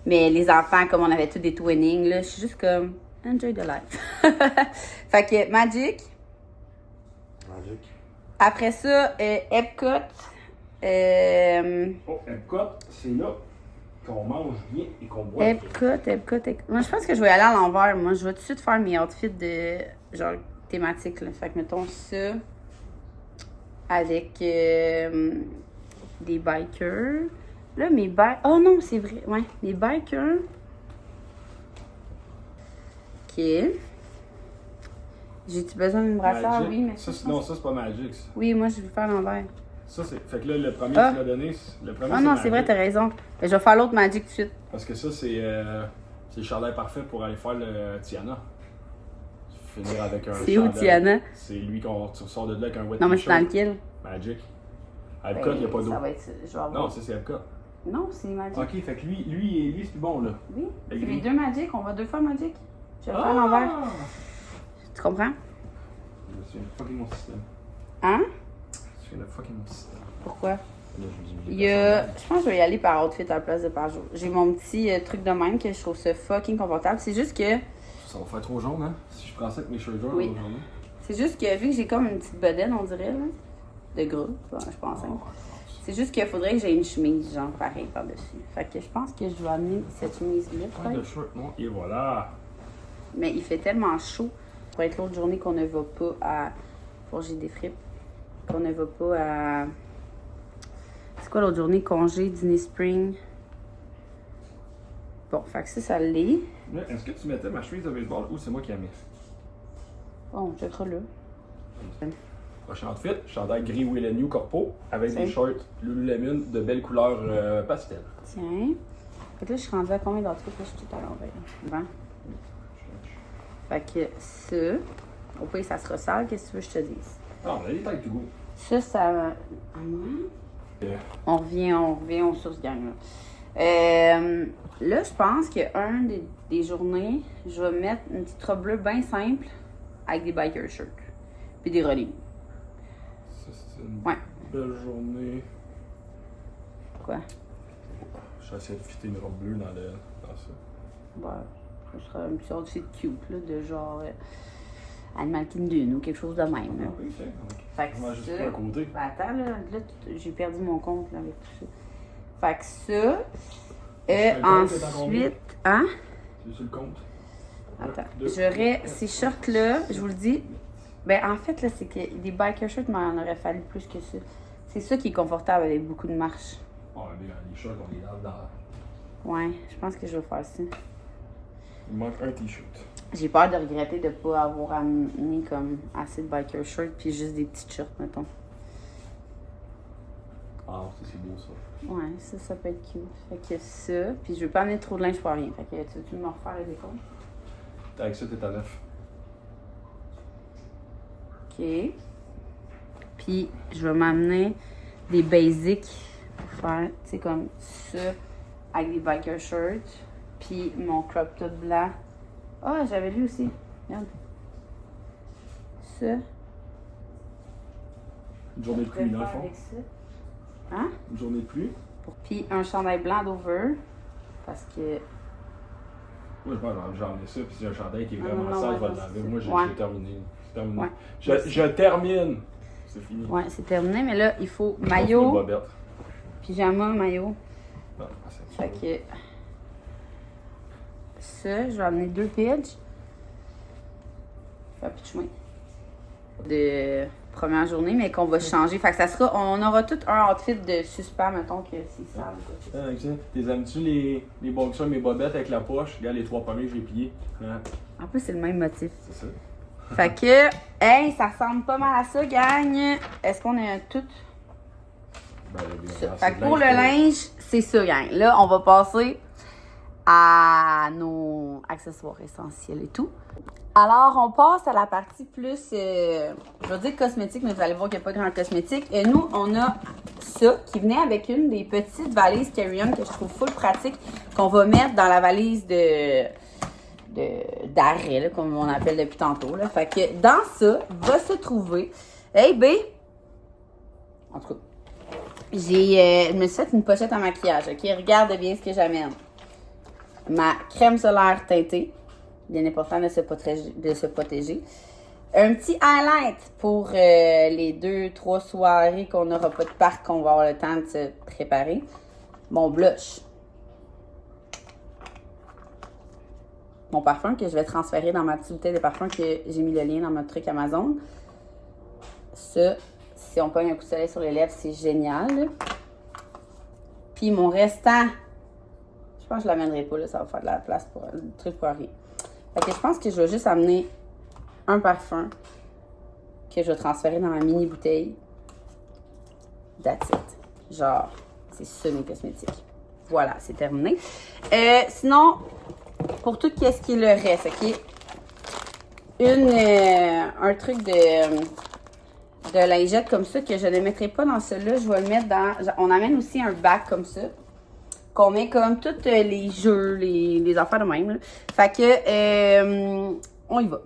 Mais les enfants, comme on avait tous des twinnings, là, je suis juste comme, enjoy the life. Fait que, Magic. Magic. Après ça, Epcot. Oh, Epcot, c'est là qu'on mange bien et qu'on boit bien. Epcot. Moi, je pense que je vais aller à l'envers. Moi, je vais tout de suite faire mes outfits de genre thématiques. Là. Fait que mettons ça avec des bikers. Là, mes bikers. Oh non, c'est vrai. Ouais, mes bikers. Ok. J'ai-tu besoin d'une brassière? Magic. Oui, mais ça, non, ça, c'est pas Magic. Ça, oui, moi, je vais le faire à l'envers. ça c'est. Fait que là, le premier Ah. que tu m'as donné, le premier, Ah non, c'est vrai, Magic. t'as raison. Mais je vais faire l'autre Magic tout de suite. Parce que ça, c'est le chandail parfait pour aller faire le Tiana. Finir avec un C'est où, chandail. Tiana? C'est lui qu'on tu sors de là avec un wet Non, mais c'est dans t-shirt. lequel? Magic. À Epcot, il n'y a pas d'eau. Ça va être. Je vais avoir. Non, ça, c'est Epcot. Non, c'est Magic. Ok, fait que lui c'est plus bon, là. Oui, c'est Avec les lui. deux Magic. On va deux fois Magic. Je vais le faire à l'envers. Tu comprends? Je me souviens de fucking mon système. Hein? Je me souviens de fucking mon système. Pourquoi? Là, je me dis, Il y a... Je pense que je vais y aller par outfit à la place de par jour. J'ai mon petit truc de même que je trouve ça fucking confortable. C'est juste que... Ça va faire trop jaune, hein? Si je prends ça avec mes cheveux jaunes Oui. aujourd'hui. C'est juste que vu que j'ai comme une petite bedaine, on dirait, là, de gras, bon, je pense. Hein. C'est juste qu'il faudrait que j'ai une chemise, genre, pareil, par-dessus. Fait que je pense que je vais amener cette chemise-là, Pas de peut-être. shirt, non. Et voilà. Mais il fait tellement chaud pour être l'autre journée qu'on ne va pas à Forger des fripes. Qu'on ne va pas à... C'est quoi l'autre journée? Congé, Disney Spring. Bon, fait que ça l'est. Là, est-ce que tu mettais ma chemise de baseball ou c'est moi qui la mis? Bon, je checkera là. Prochain outfit, chandail gris Will & New Corpo avec C'est. des shorts Lululemon de belles couleurs pastel. Tiens. Fait que là, je suis rendue à combien d'outfits? Là, je suis tout à l'envers. Bon. Fait que ça... Au pire, ça se ressale. Qu'est-ce que tu veux que je te dise? Ah, on a les tailles tout goût. Ça... On revient aux sources gang. Là, je pense qu'un des journées, je vais mettre une petite robe bleue bien simple avec des biker shirts. Puis des reliefs. Ça, c'est une Ouais. belle journée. Quoi? J'essaie de fitter une robe bleue dans ça. Ouais. Ce sera un petit outfit cute, là, de genre Animal Kingdom ou quelque chose de même. Là. Ah oui, ok. Fait que Moi, juste ça... un côté. Ben, attends, là j'ai perdu mon compte là, avec tout ça. Fait que ça... ensuite... Hein? C'est sur le compte. Attends. J'aurais ces shorts-là, je vous le dis. Ben, en fait, là, c'est que des biker shorts, mais il en aurait fallu plus que ça. C'est ça qui est confortable avec beaucoup de marche. Oh, les shorts, on les lave dans. Ouais, je pense que je vais faire ça. Il manque un t-shirt. J'ai peur de regretter de ne pas avoir amené comme assez de biker shorts puis juste des petites shorts, mettons. Ah, ça, c'est beau, ça. Ouais, ça peut être cute. Fait que ça, puis je veux pas amener trop de linge pour rien. Fait que tu veux me refaire le décompte? Avec ça, t'es à 9. OK. Puis, je vais m'amener des basics pour faire, tu sais, comme ça, avec des biker shirts. Puis, mon crop top blanc. Ah, j'avais lu aussi. Regarde. Ça. Une journée de pluie, dans le fond. Avec ça. Hein? Une journée de pluie. Puis, un chandail blanc d'over. Parce que... Moi, je pense que j'en ai ça, puis j'ai un chandail qui est Non, vraiment non, sale, ouais, je vais non, le laver. c'est- Moi, ouais. j'ai terminé. C'est terminé. Ouais. Je termine. C'est fini. Ouais, c'est terminé, mais là, il faut Le maillot, bobette. pyjama, maillot. Non, c'est Fait que... Ça, je vais amener 2 pitchs. Faire plus de chemin. De première journée, mais qu'on va changer. Fait que ça sera... On aura tout un outfit de suspens, mettons, que c'est sale. quoi. Ah, excellent. T'es aimes-tu les boxers, mes bobettes avec la poche? Regarde les 3 premiers que j'ai pliés. Hein? En plus, c'est le même motif. C'est ça. Fait que... Hey, ça ressemble pas mal à ça, gang. Est-ce qu'on a tout? Ben, Ça. Fait que pour le linge, c'est ça, gang. Là, on va passer à nos accessoires essentiels et tout. Alors, on passe à la partie plus, je vais dire cosmétique, mais vous allez voir qu'il n'y a pas grand cosmétique. Et nous, on a ça qui venait avec une des petites valises carry-on que je trouve full pratique, qu'on va mettre dans la valise d'arrêt, là, comme on appelle depuis tantôt. Là. Fait que dans ça, va se trouver... Hey, B! En tout cas, je me suis fait une pochette à maquillage, OK? Regarde bien ce que j'amène. Ma crème solaire teintée. Bien important de se protéger. Un petit highlight pour les 2-3 soirées qu'on n'aura pas de parc, qu'on va avoir le temps de se préparer. Mon blush. Mon parfum que je vais transférer dans ma petite bouteille de parfum que j'ai mis le lien dans mon truc Amazon. Ça, si on pogne un coup de soleil sur les lèvres, c'est génial. Puis mon restant, je pense que je l'amènerai pas, là, ça va faire de la place pour le truc pour rien. Fait que je pense que je vais juste amener un parfum que je vais transférer dans ma mini bouteille. That's it. Genre, c'est ça mes cosmétiques. Voilà, c'est terminé. Sinon, pour tout ce qui est le reste, OK? Un truc de lingette comme ça que je ne mettrai pas dans celui-là. Je vais le mettre dans... On amène aussi un bac comme ça. Qu'on met comme tous les jeux, les affaires de même. Là. Fait que, on y va.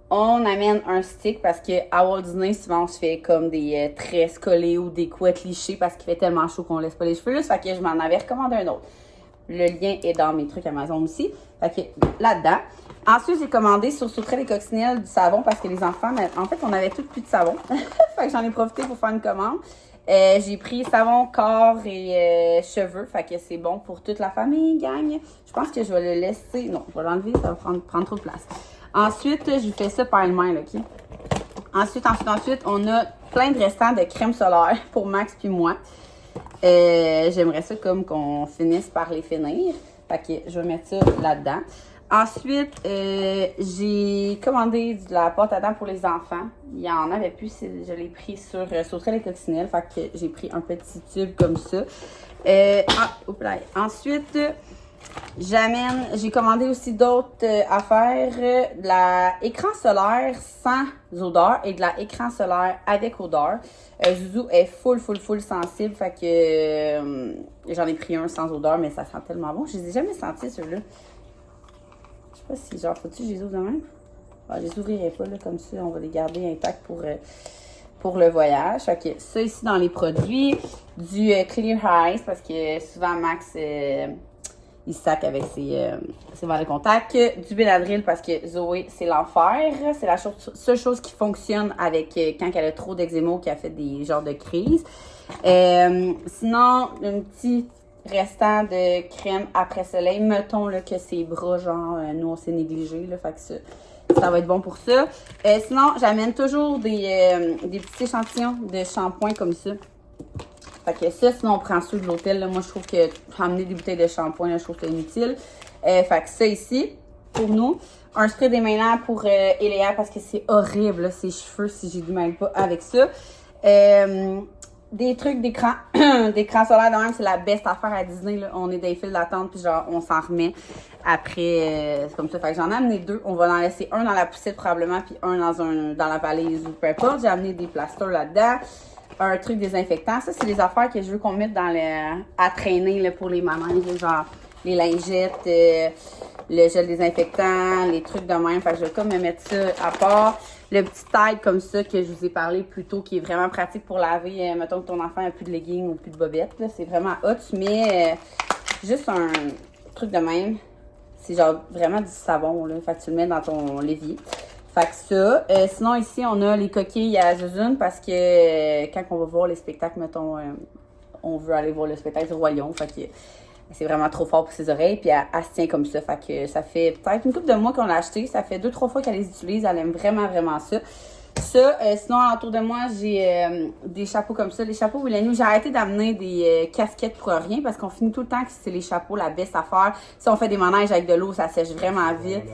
On amène un stick parce que à Walt Disney, souvent, on se fait comme des tresses collées ou des couettes lichées parce qu'il fait tellement chaud qu'on laisse pas les cheveux là. Fait que je m'en avais recommandé un autre. Le lien est dans mes trucs Amazon aussi. Fait que là-dedans. Ensuite, j'ai commandé sur Sauterelle et Coccinelle du savon parce que les enfants, en fait, on avait tous plus de savon. Fait que j'en ai profité pour faire une commande. J'ai pris savon, corps et cheveux. Fait que c'est bon pour toute la famille, gang. Je pense que je vais le laisser. Non, je vais l'enlever, ça va prendre trop de place. Ensuite, je fais ça par elle-même, OK? Ensuite, on a plein de restants de crème solaire pour Max puis moi. J'aimerais ça comme qu'on finisse par les finir. Fait que je vais mettre ça là-dedans. Ensuite, j'ai commandé de la pâte à dents pour les enfants. Il y en avait plus, je l'ai pris sur Sauterelle et Coccinelle. Fait que j'ai pris un petit tube comme ça. Ensuite, j'ai commandé aussi d'autres affaires. De l'écran solaire sans odeur et de l'écran solaire avec odeur. Zouzou est full sensible. Fait que j'en ai pris un sans odeur, mais ça sent tellement bon. Je les ai jamais sentis, ceux-là. Je sais pas si, genre, faut-tu que je les ouvre de même? Je les ouvrirai pas, là, comme ça. On va les garder intacts pour le voyage. Fait que ça, ici, dans les produits, du Clear Eyes, parce que souvent, Max, il il se sac avec ses verres de contact. Du Benadryl parce que Zoé, c'est l'enfer. C'est la seule chose qui fonctionne avec quand elle a trop d'eczéma ou qu'elle fait des genres de crises. Sinon, un petit restant de crème après soleil. Mettons là, que ses bras, genre, nous, on s'est négligé. Là, fait que ça va être bon pour ça. Sinon, j'amène toujours des petits échantillons de shampoing comme ça. Fait que ça, sinon, on prend ceux de l'hôtel. Moi, je trouve que ramener des bouteilles de shampoing, là, je trouve que c'est inutile. Fait que ça ici, pour nous. Un spray démaillant pour Eléa parce que c'est horrible, là, ses cheveux, si j'ai du mal pas avec ça. Des trucs d'écran, d'écran solaire, de même, c'est la best affaire à Disney, là. On est dans les files d'attente, puis genre, on s'en remet après, c'est comme ça. Fait que j'en ai amené 2. On va en laisser un dans la poussette probablement, puis un dans la valise ou peu importe. J'ai amené des plasters là-dedans. Un truc désinfectant. Ça, c'est des affaires que je veux qu'on mette à traîner là, pour les manèges, genre les lingettes, le gel désinfectant, les trucs de même. Fait que je vais comme me mettre ça à part. Le petit tag comme ça que je vous ai parlé plus tôt, qui est vraiment pratique pour laver. Mettons que ton enfant n'a plus de leggings ou plus de bobettes. C'est vraiment hot. Tu mets juste un truc de même. C'est genre vraiment du savon. Là. Fait que tu le mets dans ton l'évier. Fait que ça. Sinon, ici, on a les coquilles à Zuzune parce que quand on va voir les spectacles, mettons, on veut aller voir le spectacle du Royaume. Fait que c'est vraiment trop fort pour ses oreilles. Puis elle se tient comme ça. Fait que ça fait peut-être une couple de mois qu'on l'a acheté. Ça fait 2-3 fois qu'elle les utilise. Elle aime vraiment, vraiment ça. Ça, sinon, autour de moi, j'ai des chapeaux comme ça. Les chapeaux Willenu, j'ai arrêté d'amener des casquettes pour rien parce qu'on finit tout le temps que c'est les chapeaux, la best affaire. Si on fait des manèges avec de l'eau, ça sèche vraiment vite.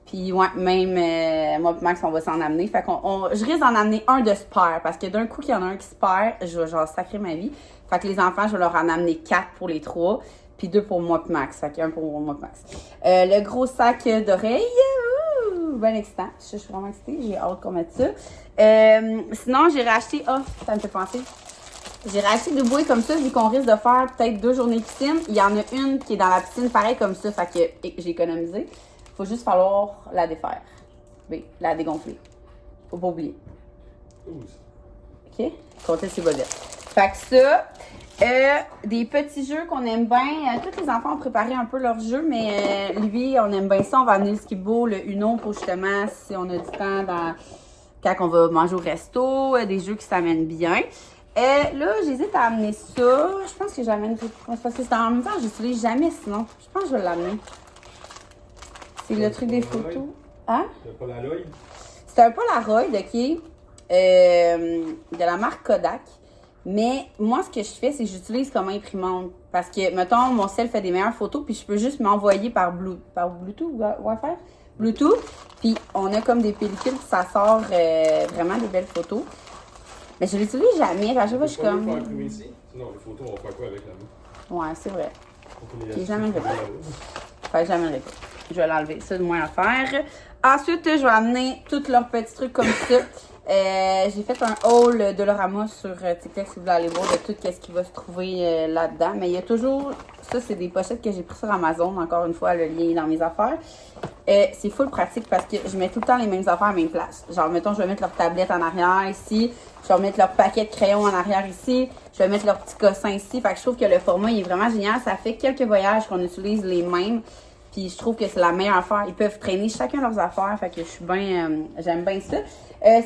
Puis ouais, même moi et Max, on va s'en amener. Fait je risque d'en amener un de spare parce que d'un coup qu'il y en a un qui se perd, je vais genre sacrer ma vie. Fait que les enfants, je vais leur en amener 4 pour les 3, puis 2 pour moi et Max. Fait qu'un pour moi et Max. Le gros sac d'oreilles, ben excitant. Je suis vraiment excitée, j'ai hâte qu'on mette ça. Sinon, j'ai racheté, ça me fait penser. J'ai racheté 2 bouées comme ça, vu qu'on risque de faire peut-être 2 journées de piscine. Il y en a une qui est dans la piscine, pareil comme ça, fait que j'ai économisé. Faut juste falloir la défaire. La dégonfler. Faut pas oublier. OK? Comptez ses bobettes. Fait que ça, des petits jeux qu'on aime bien. Tous les enfants ont préparé un peu leurs jeux, mais lui, on aime bien ça. On va amener le skibo, le Uno pour justement, si on a du temps quand on va manger au resto, des jeux qui s'amènent bien. Là, j'hésite à amener ça. Je pense que j'amène tout. Parce que c'est en même temps, je l'utilise jamais sinon. Je pense que je vais l'amener. C'est le truc des photos. Hein? C'est un Polaroid? C'est un Polaroid, OK? De la marque Kodak. Mais moi, ce que je fais, c'est que j'utilise comme imprimante. Parce que, mettons, mon cell fait des meilleures photos, puis je peux juste m'envoyer par Bluetooth, Wi-Fi? Bluetooth. Puis on a comme des pellicules, puis ça sort vraiment des belles photos. Mais je l'utilise jamais. À chaque fois, je suis comme. Ici? Sinon, les photos, on va faire quoi avec la main? Ouais, c'est vrai. Puis jamais le pas. Fait que jamais le pas. Je vais l'enlever. Ça, de moins à faire. Ensuite, je vais amener tous leurs petits trucs comme ça. J'ai fait un haul de Lorama sur TikTok si vous voulez aller voir de tout ce qui va se trouver là-dedans. Mais il y a toujours... Ça, c'est des pochettes que j'ai prises sur Amazon. Encore une fois, le lien est dans mes affaires. C'est full pratique parce que je mets tout le temps les mêmes affaires à la même place. Genre, mettons, je vais mettre leur tablette en arrière ici. Je vais mettre leur paquet de crayons en arrière ici. Je vais mettre leur petit cossin ici. Fait que je trouve que le format, il est vraiment génial. Ça fait quelques voyages qu'on utilise les mêmes. Puis je trouve que c'est la meilleure affaire. Ils peuvent traîner chacun leurs affaires. Fait que je suis bien... j'aime bien ça.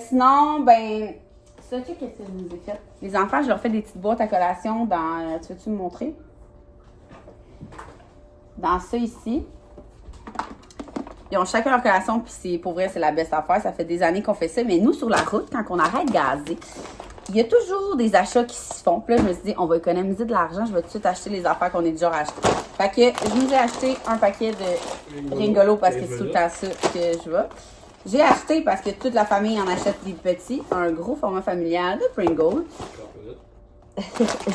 Sinon, ben... Ça, qu'est-ce que je nous ai fait? Les enfants, je leur fais des petites boîtes à collation dans... Tu veux-tu me montrer? Dans ça ici. Ils ont chacun leur collation. Puis c'est pour vrai, c'est la best affaire. Ça fait des années qu'on fait ça. Mais nous, sur la route, quand on arrête de gazer, il y a toujours des achats qui se font. Puis là, je me suis dit, on va économiser de l'argent. Je vais tout de suite acheter les affaires qu'on est déjà achetées. Fait que je nous ai acheté un paquet de Ringolo parce que c'est tout le temps ça que je veux. J'ai acheté parce que toute la famille en achète des petits. Un gros format familial de Pringles.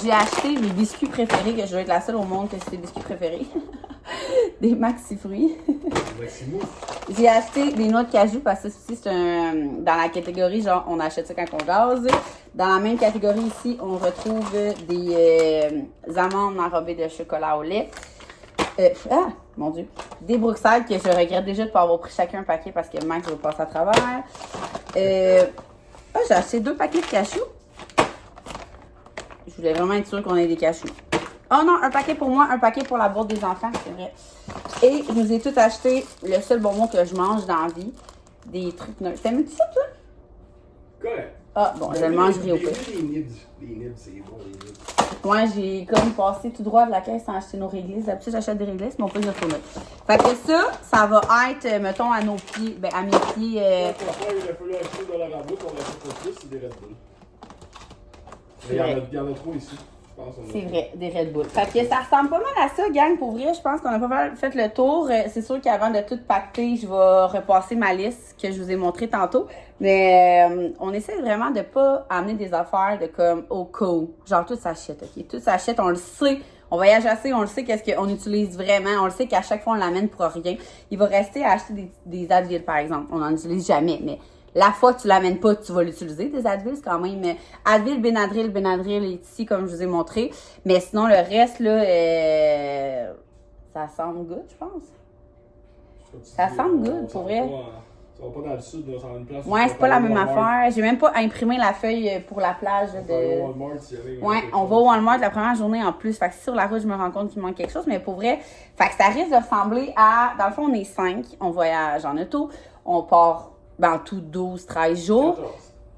J'ai acheté mes biscuits préférés, que je dois être la seule au monde que c'est des biscuits préférés. Des maxi fruits. J'ai acheté des noix de cajou parce que ceci, c'est dans la catégorie, genre, on achète ça quand on gaze. Dans la même catégorie ici, on retrouve des amandes enrobées de chocolat au lait. Mon Dieu. Des Bruxelles que je regrette déjà de ne pas avoir pris chacun un paquet parce que Max va passer à travers. J'ai acheté 2 paquets de cachous. Je voulais vraiment être sûre qu'on ait des cachous. Oh non, un paquet pour moi, un paquet pour la boîte des enfants, c'est vrai. Et je nous ai tout acheté le seul bonbon que je mange dans la vie. Des trucs neutres. T'aimes-tu ça, toi? Correct. Ah, bon, je le mangerai au pire. Les nibs, c'est bon, les nibs. Moi, j'ai comme passé tout droit de la caisse sans acheter nos réglisses. D'habitude, j'achète des réglisses, mais on peut les retourner. Fait que ça va être, mettons, à nos pieds, ben, à mes pieds. Pour faire, il a fallu acheter dans la raboute, on a fait pour plus, c'est des Red Bull. Il y en a trop ici. C'est vrai, des Red Bull. Fait que ça ressemble pas mal à ça, gang. Pour vrai, je pense qu'on a pas mal fait le tour. C'est sûr qu'avant de tout pacter, je vais repasser ma liste que je vous ai montrée tantôt. Mais on essaie vraiment de pas amener des affaires de comme au co. Genre, tout s'achète, OK? Tout s'achète, on le sait. On voyage assez, on le sait qu'est-ce qu'on utilise vraiment. On le sait qu'à chaque fois, on l'amène pour rien. Il va rester à acheter des Advil, par exemple. On n'en utilise jamais, mais... La fois que tu l'amènes pas, tu vas l'utiliser, des Advil, quand même. Advil, Benadryl est ici, comme je vous ai montré. Mais sinon, le reste, là, ça semble good, je pense. Ça semble good, pour vrai. Ça va pas dans le sud, ça va une place. Ouais, c'est pas la même affaire. J'ai même pas imprimé la feuille pour la plage de... Ouais, on va au Walmart la première journée en plus. Fait que sur la route, je me rends compte qu'il manque quelque chose. Mais pour vrai, fait que ça risque de ressembler à... Dans le fond, on est 5. On voyage en auto. On part... en tout 12, 13 jours.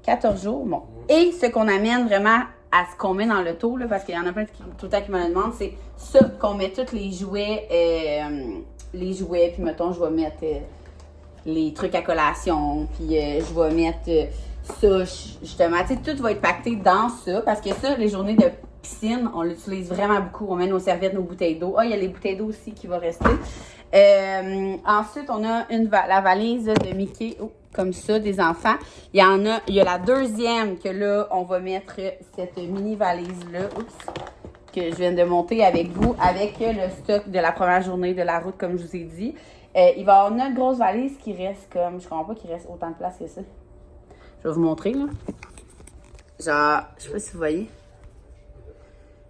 14 jours, bon. Et ce qu'on amène vraiment à ce qu'on met dans le taux, là, parce qu'il y en a plein tout le temps qui me le demandent, c'est ça qu'on met tous les jouets, puis mettons, je vais mettre les trucs à collation, puis je vais mettre ça, justement. Tu sais, tout va être pacté dans ça, parce que ça, les journées de piscine, on l'utilise vraiment beaucoup. On met nos serviettes, nos bouteilles d'eau. Ah, il y a les bouteilles d'eau aussi qui vont rester. Ensuite, on a la valise de Mickey, comme ça, des enfants. Il y a la deuxième que là, on va mettre cette mini valise-là, que je viens de monter avec vous, avec le stock de la première journée de la route, comme je vous ai dit. Il va y avoir notre grosse valise qui reste comme, je comprends pas qu'il reste autant de place que ça. Je vais vous montrer, là. Genre, je sais pas si vous voyez.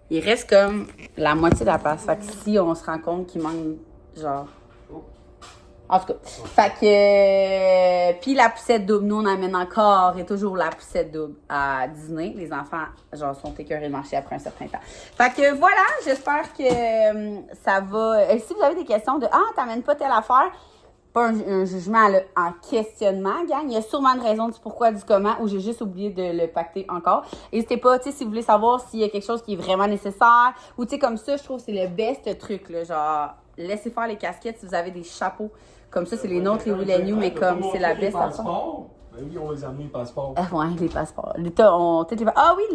Il reste comme la moitié de la place. Fait que si on se rend compte qu'il manque, genre... En tout cas. Fait que... Puis la poussette double, nous, on amène encore et toujours la poussette double à dîner. Les enfants, genre, sont écœurés de marcher après un certain temps. Fait que voilà, j'espère que ça va... si vous avez des questions de « Ah, t'amènes pas telle affaire », pas un jugement là, en questionnement, gang. Il y a sûrement une raison du pourquoi, du comment, ou j'ai juste oublié de le pacter encore. N'hésitez pas, tu sais, si vous voulez savoir s'il y a quelque chose qui est vraiment nécessaire, ou tu sais, comme ça, je trouve que c'est le best truc, là. Genre, laissez faire les casquettes si vous avez des chapeaux. Comme ça, c'est les nôtres, les Will and You, mais comme c'est la best affaire. Ben oui, on les a amenés, les passeports. Ouais, les passeports. Ah oui,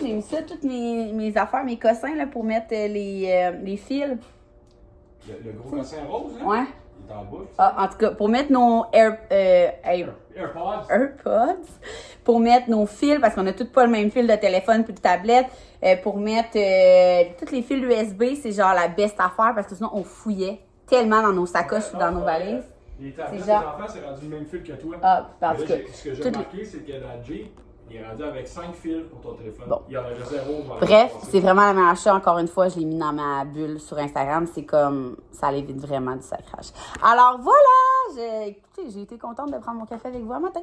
j'ai mis ça, toutes mes affaires, mes cossins, là, pour mettre les fils. Le gros cossin rose, là? Ouais. Il est en bas. Ah, en tout cas, pour mettre nos AirPods, pour mettre nos fils, parce qu'on a tous pas le même fil de téléphone puis de tablette, pour mettre tous les fils USB, c'est genre la best affaire, parce que sinon, on fouillait tellement dans nos sacoches ou dans nos valises. Les tablettes des enfants, c'est rendu le même fil que toi. Ah, parce que... Ce que j'ai remarqué, c'est que la Jeep, il est rendu avec 5 fils pour ton téléphone. Bon. Il y en avait 0. Bref, c'est vraiment la meilleure chose. Encore une fois, je l'ai mis dans ma bulle sur Instagram. C'est comme, ça évite vraiment du sacrage. Alors voilà, écoutez, j'ai été contente de prendre mon café avec vous un matin.